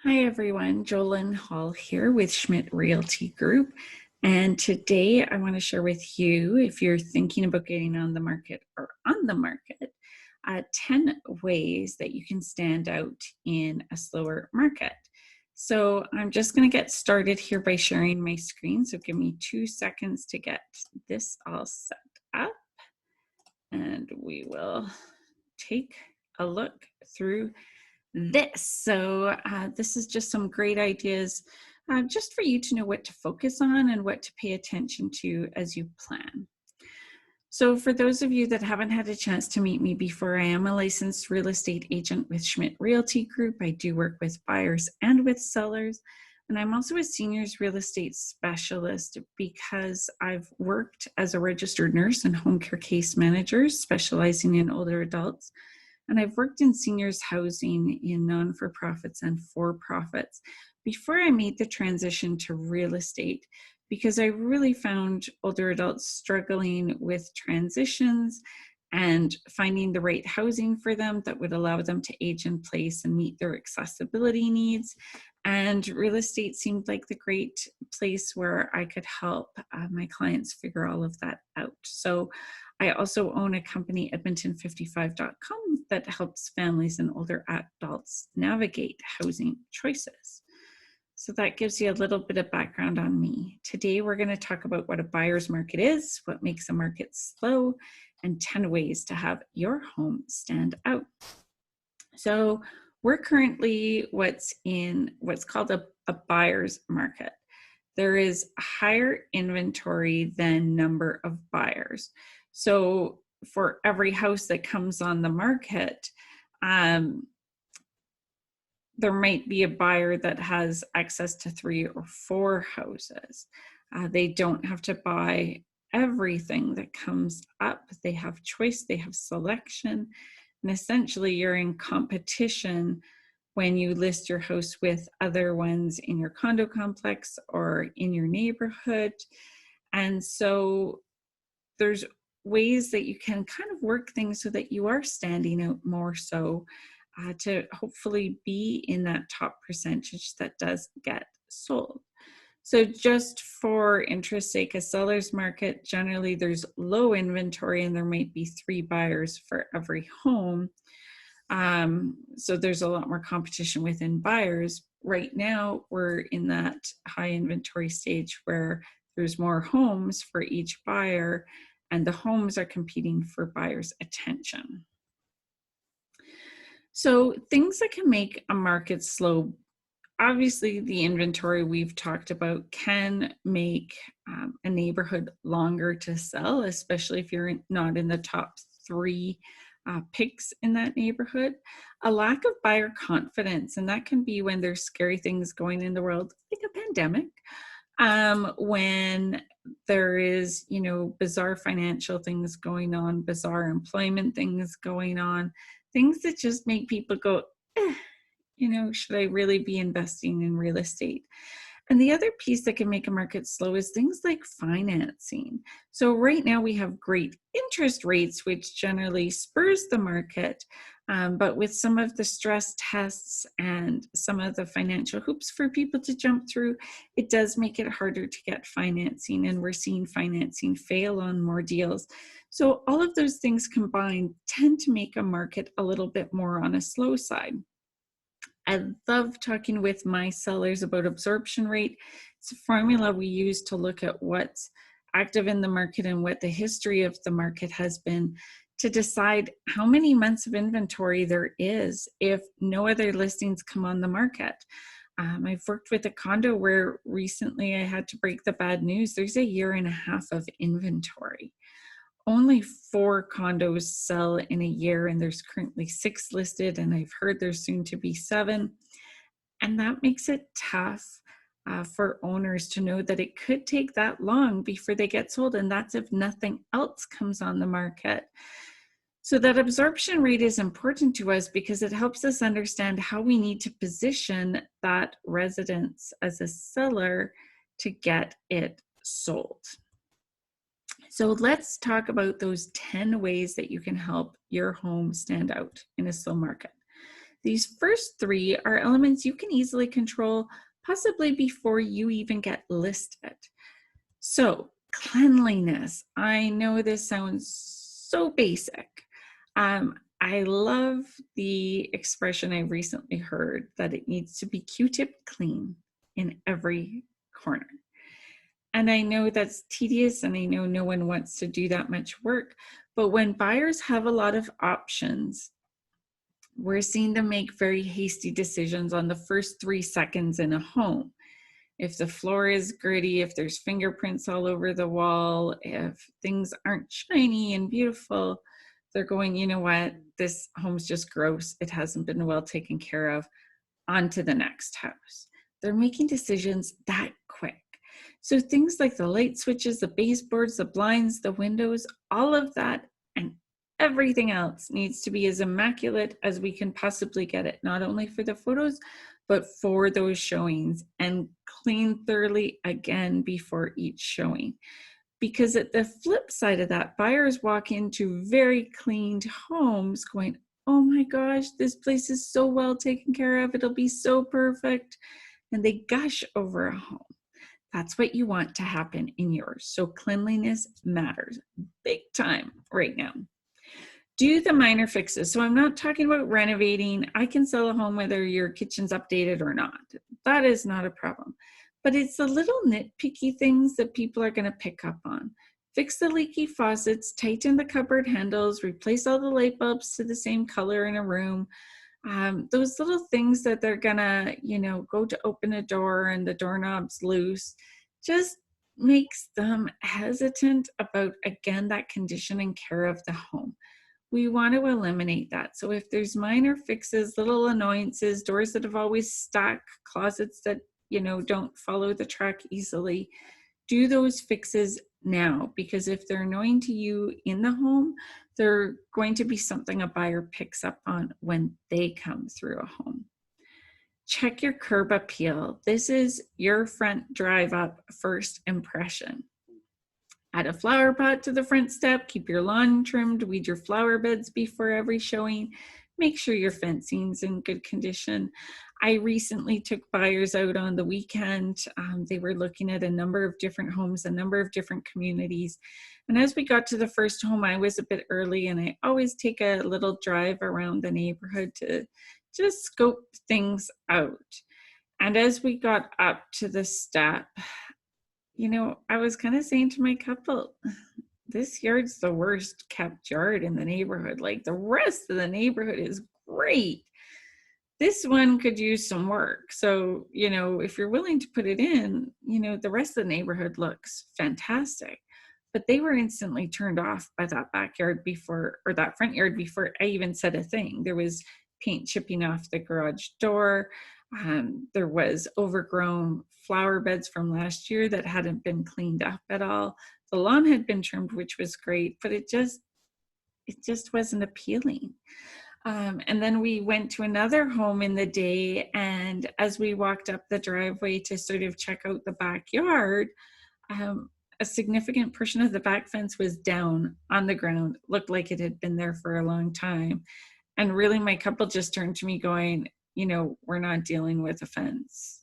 Hi everyone, Jolyn Hall here with Schmidt Realty Group. And today I want to share with you, if you're thinking about getting on the market or on the market, 10 ways that you can stand out in a slower market. So I'm just going to get started here by sharing my screen. So give me 2 seconds to get this all set up and we will take a look through this. So this is just some great ideas just for you to know what to focus on and what to pay attention to as you plan. So for those of you that haven't had a chance to meet me before, I am a licensed real estate agent with Schmidt Realty Group. I do work with buyers and with sellers. And I'm also a seniors real estate specialist because I've worked as a registered nurse and home care case manager, specializing in older adults. And I've worked in seniors housing in non-for-profits and for-profits before I made the transition to real estate, because I really found older adults struggling with transitions and finding the right housing for them that would allow them to age in place and meet their accessibility needs. And real estate seemed like the great place where I could help my clients figure all of that out. So I also own a company, Edmonton55.com, that helps families and older adults navigate housing choices. So that gives you a little bit of background on me. Today, we're going to talk about what a buyer's market is, what makes a market slow, and 10 ways to have your home stand out. So we're currently what's called a buyer's market. There is a higher inventory than number of buyers. So for every house that comes on the market, there might be a buyer that has access to 3 or 4 houses. They don't have to buy everything that comes up. They have choice, they have selection, and essentially you're in competition when you list your house with other ones in your condo complex or in your neighborhood. And so there's ways that you can kind of work things so that you are standing out more so to hopefully be in that top percentage that does get sold. So just for interest's sake, a seller's market, generally there's low inventory and there might be 3 buyers for every home. So there's a lot more competition within buyers. Right now, we're in that high inventory stage where there's more homes for each buyer and the homes are competing for buyers' attention. So things that can make a market slow, obviously the inventory we've talked about can make a neighborhood longer to sell, especially if you're not in the top 3 picks in that neighborhood. A lack of buyer confidence, and that can be when there's scary things going in the world, like a pandemic, when there is, bizarre financial things going on, bizarre employment things going on, things that just make people go, should I really be investing in real estate? And the other piece that can make a market slow is things like financing. So right now we have great interest rates, which generally spurs the market. But with some of the stress tests and some of the financial hoops for people to jump through, it does make it harder to get financing. And we're seeing financing fail on more deals. So all of those things combined tend to make a market a little bit more on a slow side. I love talking with my sellers about absorption rate. It's a formula we use to look at what's active in the market and what the history of the market has been to decide how many months of inventory there is if no other listings come on the market. I've worked with a condo where recently I had to break the bad news. There's 1.5 years of inventory. Only 4 condos sell in a year, and there's currently 6 listed, and I've heard there's soon to be 7. And that makes it tough for owners to know that it could take that long before they get sold, and that's if nothing else comes on the market. So that absorption rate is important to us because it helps us understand how we need to position that residence as a seller to get it sold. So let's talk about those 10 ways that you can help your home stand out in a slow market. These first three are elements you can easily control, possibly before you even get listed. So, cleanliness. I know this sounds so basic. I love the expression I recently heard that it needs to be Q-tip clean in every corner. And I know that's tedious, and I know no one wants to do that much work, but when buyers have a lot of options, we're seen to make very hasty decisions on the first 3 seconds in a home. If the floor is gritty, if there's fingerprints all over the wall, if things aren't shiny and beautiful, they're going, you know what, this home's just gross. It hasn't been well taken care of. On to the next house. They're making decisions that quick. So things like the light switches, the baseboards, the blinds, the windows, all of that and everything else needs to be as immaculate as we can possibly get it, not only for the photos, but for those showings, and clean thoroughly again before each showing. Because at the flip side of that, buyers walk into very cleaned homes going, oh my gosh, this place is so well taken care of. It'll be so perfect. And they gush over a home. That's what you want to happen in yours. So cleanliness matters big time right now. Do the minor fixes. So I'm not talking about renovating. I can sell a home whether your kitchen's updated or not. That is not a problem. But it's the little nitpicky things that people are going to pick up on. Fix the leaky faucets, tighten the cupboard handles, replace all the light bulbs to the same color in a room. Those little things that they're going to, go to open a door and the doorknob's loose, just makes them hesitant about, again, that condition and care of the home. We want to eliminate that. So if there's minor fixes, little annoyances, doors that have always stuck, closets that, don't follow the track easily, do those fixes now, because if they're annoying to you in the home, they're going to be something a buyer picks up on when they come through a home. Check your curb appeal. This is your front drive up first impression. Add a flower pot to the front step, keep your lawn trimmed, weed your flower beds before every showing, make sure your fencing's in good condition. I recently took buyers out on the weekend. They were looking at a number of different homes, a number of different communities. And as we got to the first home, I was a bit early, and I always take a little drive around the neighborhood to just scope things out. And as we got up to the step, I was kind of saying to my couple, this yard's the worst kept yard in the neighborhood. Like, the rest of the neighborhood is great. This one could use some work. So, if you're willing to put it in, the rest of the neighborhood looks fantastic. But they were instantly turned off by that backyard that front yard before I even said a thing. There was paint chipping off the garage door. There was overgrown flower beds from last year that hadn't been cleaned up at all. The lawn had been trimmed, which was great, but it just wasn't appealing. And then we went to another home in the day, and as we walked up the driveway to sort of check out the backyard, a significant portion of the back fence was down on the ground, looked like it had been there for a long time. And really, my couple just turned to me going, we're not dealing with a fence.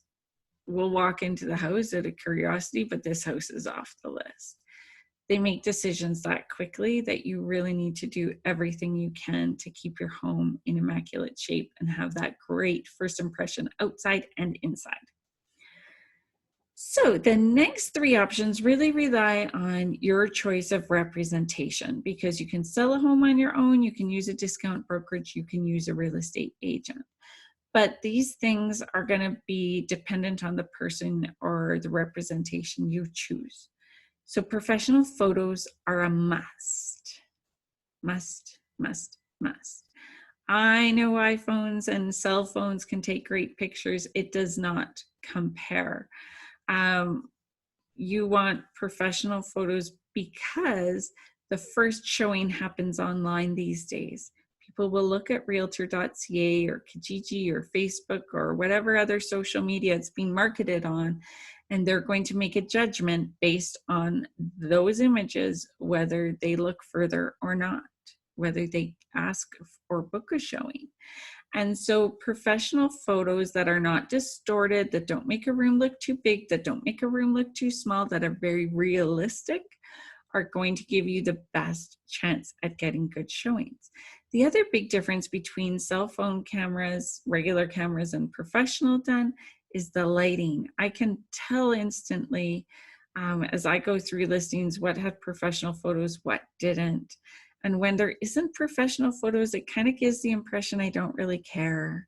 We'll walk into the house out of curiosity, but this house is off the list. They make decisions that quickly that you really need to do everything you can to keep your home in immaculate shape and have that great first impression outside and inside. So the next three options really rely on your choice of representation, because you can sell a home on your own, you can use a discount brokerage, you can use a real estate agent. But these things are going to be dependent on the person or the representation you choose. So professional photos are a must. Must, must, must. I know iPhones and cell phones can take great pictures. It does not compare. You want professional photos because the first showing happens online these days. People will look at realtor.ca or Kijiji or Facebook or whatever other social media it's being marketed on, and they're going to make a judgment based on those images, whether they look further or not, whether they ask or book a showing. And so professional photos that are not distorted, that don't make a room look too big, that don't make a room look too small, that are very realistic, are going to give you the best chance at getting good showings. The other big difference between cell phone cameras, regular cameras, and professional done is the lighting. I can tell instantly as I go through listings what had professional photos, what didn't. And when there isn't professional photos, it kind of gives the impression I don't really care.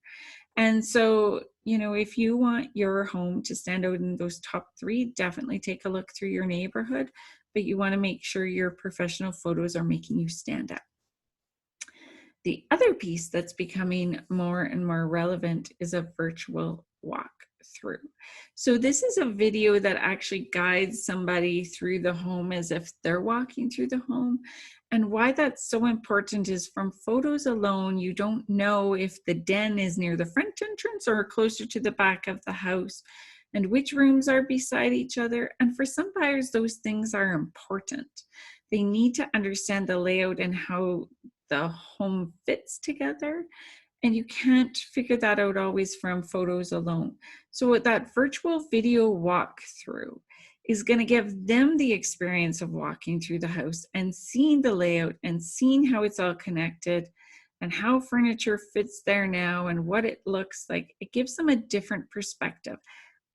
And so, you know, if you want your home to stand out in those top 3, definitely take a look through your neighborhood, but you want to make sure your professional photos are making you stand out. The other piece that's becoming more and more relevant is a virtual walkthrough. So this is a video that actually guides somebody through the home as if they're walking through the home. And why that's so important is from photos alone, you don't know if the den is near the front entrance or closer to the back of the house, and which rooms are beside each other. And for some buyers, those things are important. They need to understand the layout and how the home fits together. And you can't figure that out always from photos alone. So with that virtual video walkthrough is going to give them the experience of walking through the house and seeing the layout and seeing how it's all connected and how furniture fits there now and what it looks like. It gives them a different perspective.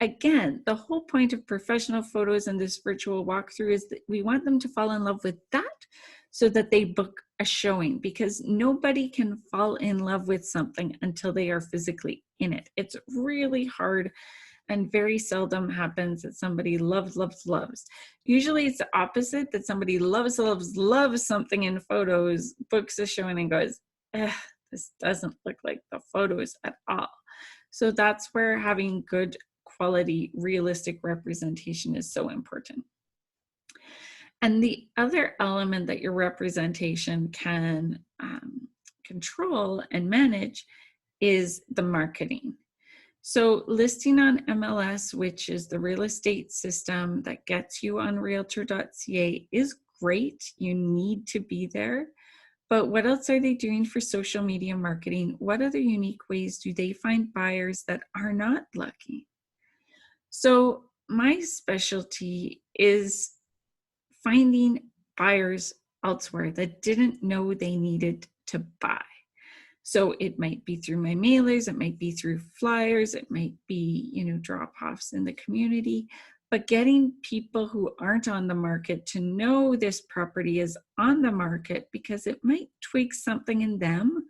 Again, the whole point of professional photos and this virtual walkthrough is that we want them to fall in love with that so that they book a showing, because nobody can fall in love with something until they are physically in it. It's really hard and very seldom happens that somebody loves. Usually it's the opposite, that somebody loves something in photos, books a showing and goes, this doesn't look like the photos at all. So that's where having good quality, realistic representation is so important. And the other element that your representation can control and manage is the marketing. So listing on MLS, which is the real estate system that gets you on realtor.ca, is great. You need to be there. But what else are they doing for social media marketing? What other unique ways do they find buyers that are not lucky? So my specialty is finding buyers elsewhere that didn't know they needed to buy. So it might be through my mailers, it might be through flyers, it might be, you know, drop-offs in the community, but getting people who aren't on the market to know this property is on the market because it might tweak something in them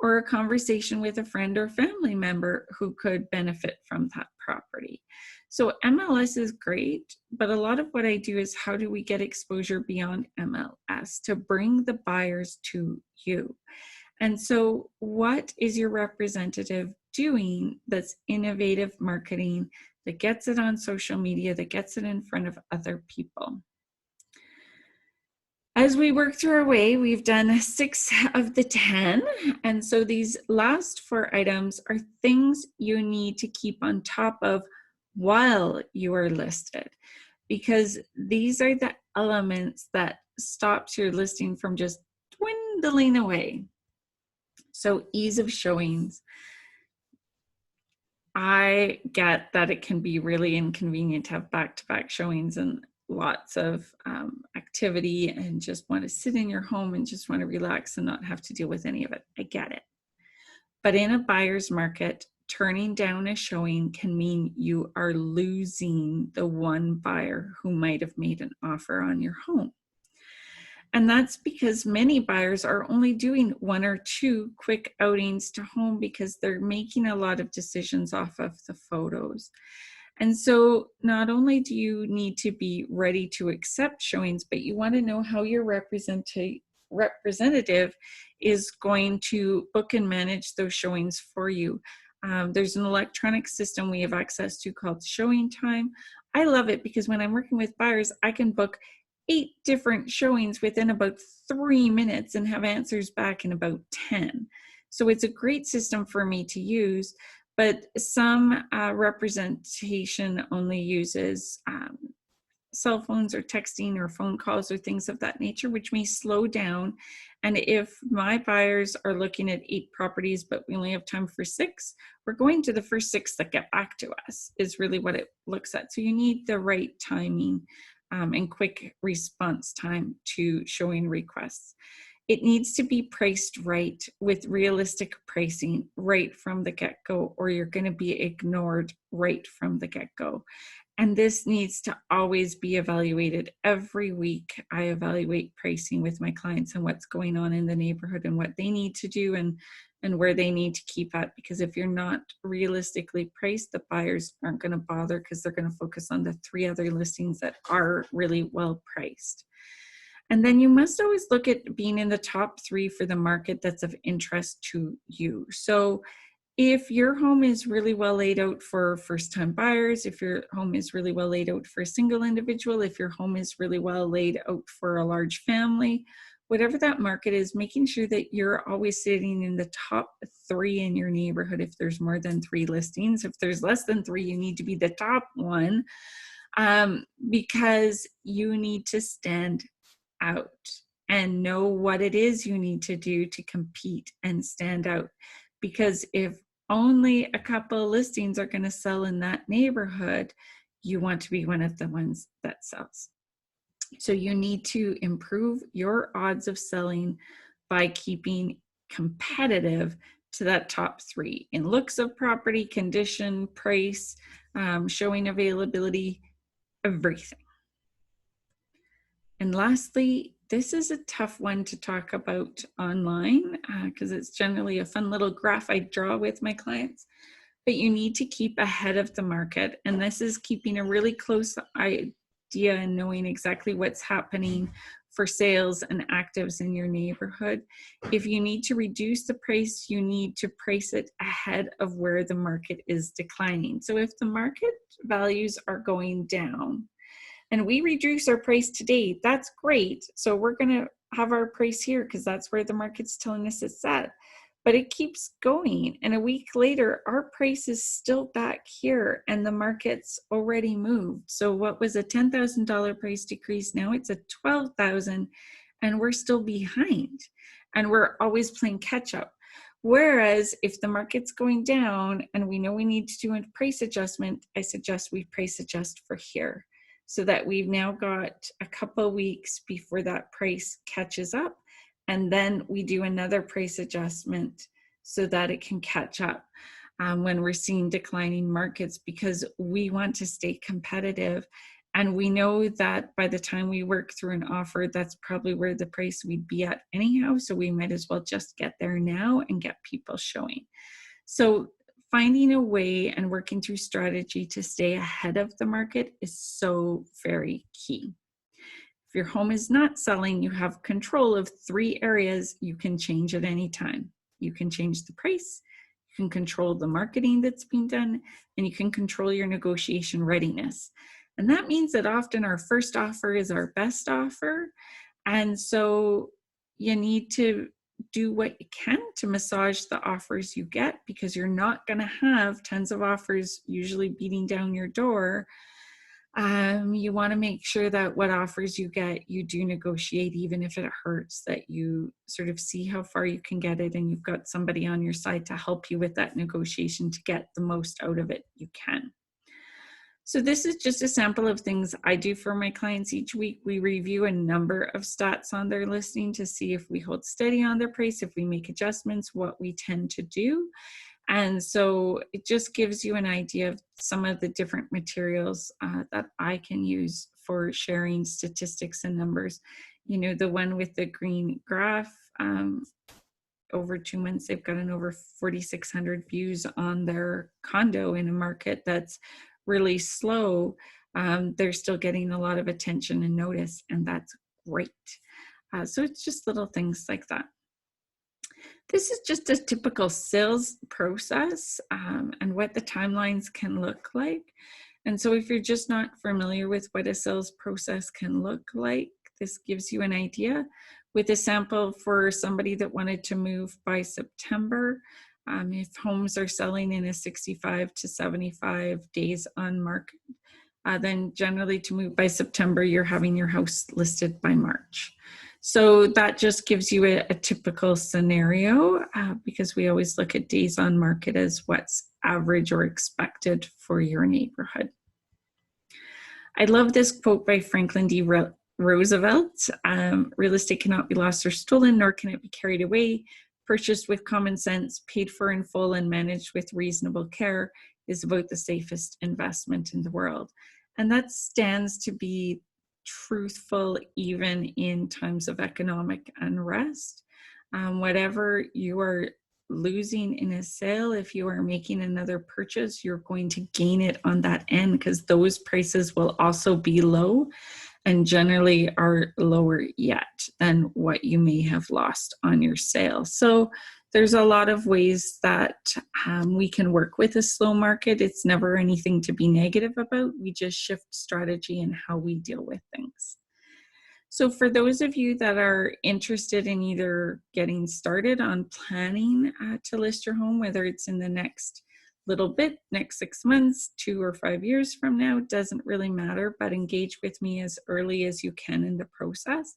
or a conversation with a friend or family member who could benefit from that property. So MLS is great, but a lot of what I do is how do we get exposure beyond MLS to bring the buyers to you? And so what is your representative doing that's innovative marketing, that gets it on social media, that gets it in front of other people? As we work through our way, we've done 6 of the 10. And so these last 4 items are things you need to keep on top of while you are listed, because these are the elements that stops your listing from just dwindling away. So ease of showings. I get that it can be really inconvenient to have back-to-back showings and lots of activity and just want to sit in your home and just want to relax and not have to deal with any of it. I get it. But in a buyer's market, turning down a showing can mean you are losing the one buyer who might have made an offer on your home. And that's because many buyers are only doing 1 or 2 quick outings to home because they're making a lot of decisions off of the photos. And so not only do you need to be ready to accept showings, but you want to know how your representative is going to book and manage those showings for you. There's an electronic system we have access to called Showing Time. I love it because when I'm working with buyers, I can book 8 different showings within about 3 minutes and have answers back in about 10. So it's a great system for me to use, but some representation only uses cell phones or texting or phone calls or things of that nature, which may slow down And if my buyers are looking at 8 properties, but we only have time for 6, we're going to the first 6 that get back to us, is really what it looks at. So you need the right timing and quick response time to showing requests. It needs to be priced right with realistic pricing right from the get-go, or you're going to be ignored right from the get-go. And this needs to always be evaluated. Every week, I evaluate pricing with my clients and what's going on in the neighborhood and what they need to do and where they need to keep at. Because if you're not realistically priced, the buyers aren't going to bother because they're going to focus on the 3 other listings that are really well priced. And then you must always look at being in the top 3 for the market that's of interest to you. So if your home is really well laid out for first-time buyers, if your home is really well laid out for a single individual, if your home is really well laid out for a large family, whatever that market is, making sure that you're always sitting in the top 3 in your neighborhood if there's more than 3 listings. If there's less than 3, you need to be the top one because you need to stand out and know what it is you need to do to compete and stand out. Because if only a couple of listings are going to sell in that neighborhood, you want to be one of the ones that sells. So you need to improve your odds of selling by keeping competitive to that top 3 in looks of property, condition, price, showing availability, everything. And lastly, this is a tough one to talk about online because it's generally a fun little graph I draw with my clients, but you need to keep ahead of the market. And this is keeping a really close idea and knowing exactly what's happening for sales and actives in your neighborhood. If you need to reduce the price, you need to price it ahead of where the market is declining. So if the market values are going down, and we reduce our price today, that's great. So we're going to have our price here because that's where the market's telling us it's at. But it keeps going. And a week later, our price is still back here and the market's already moved. So what was a $10,000 price decrease, now it's a $12,000 and we're still behind. And we're always playing catch up. Whereas if the market's going down and we know we need to do a price adjustment, I suggest we price adjust for here, so that we've now got a couple of weeks before that price catches up, and then we do another price adjustment so that it can catch up when we're seeing declining markets, because we want to stay competitive. And we know that by the time we work through an offer, that's probably where the price we'd be at anyhow, so we might as well just get there now and get people showing. So finding a way and working through strategy to stay ahead of the market is so very key. If your home is not selling, you have control of 3 areas you can change at any time. You can change the price, you can control the marketing that's being done, and you can control your negotiation readiness. And that means that often our first offer is our best offer. And so you need to do what you can to massage the offers you get, because you're not going to have tons of offers usually beating down your door. You want to make sure that what offers you get, you do negotiate, even if it hurts, that you sort of see how far you can get it and you've got somebody on your side to help you with that negotiation to get the most out of it you can. So this is just a sample of things I do for my clients each week. We review a number of stats on their listing to see if we hold steady on their price, if we make adjustments, what we tend to do. And so it just gives you an idea of some of the different materials that I can use for sharing statistics and numbers. You know, the one with the green graph, over 2 months, they've gotten over 4,600 views on their condo in a market that's really slow. They're still getting a lot of attention and notice, and that's great. So it's just little things like that. This is just a typical sales process and what the timelines can look like. And so if you're just not familiar with what a sales process can look like, this gives you an idea. With a sample for somebody that wanted to move by September, if homes are selling in a 65 to 75 days on market, then generally to move by September, you're having your house listed by March. So that just gives you a typical scenario because we always look at days on market as what's average or expected for your neighborhood. I love this quote by Franklin D. Roosevelt. Real estate cannot be lost or stolen, nor can it be carried away. Purchased with common sense, paid for in full, and managed with reasonable care is about the safest investment in the world. And that stands to be truthful even in times of economic unrest. Whatever you are losing in a sale, if you are making another purchase, you're going to gain it on that end because those prices will also be low and generally are lower yet than what you may have lost on your sale. So there's a lot of ways that we can work with a slow market. It's never anything to be negative about. We just shift strategy and how we deal with things. So for those of you that are interested in either getting started on planning to list your home, whether it's in the next little bit, next 6 months, 2 or 5 years from now, doesn't really matter, but engage with me as early as you can in the process.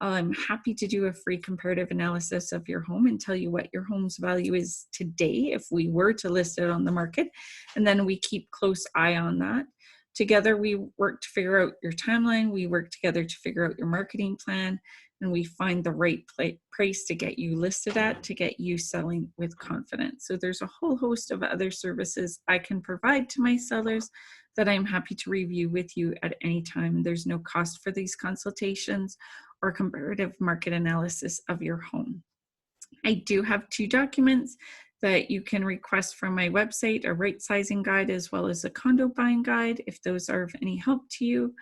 I'm happy to do a free comparative analysis of your home and tell you what your home's value is today if we were to list it on the market. And then we keep close eye on that. Together, we work to figure out your timeline. We work together to figure out your marketing plan, and we find the right price to get you listed at, to get you selling with confidence. So there's a whole host of other services I can provide to my sellers that I'm happy to review with you at any time. There's no cost for these consultations or comparative market analysis of your home. I do have 2 documents that you can request from my website, a right sizing guide as well as a condo buying guide, if those are of any help to you.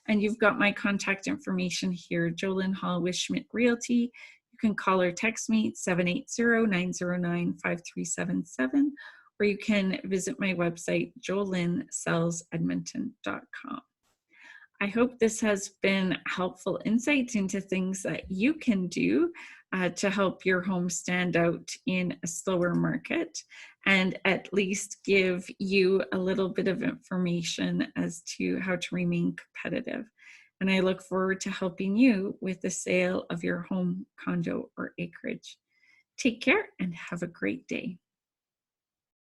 And you've got my contact information here, Jolyn Hall with Schmidt Realty. You can call or text me 780-909-5377, or you can visit my website, jolynsellsedmonton.com. I hope this has been helpful insight into things that you can do to help your home stand out in a slower market and at least give you a little bit of information as to how to remain competitive. And I look forward to helping you with the sale of your home, condo, or acreage. Take care and have a great day.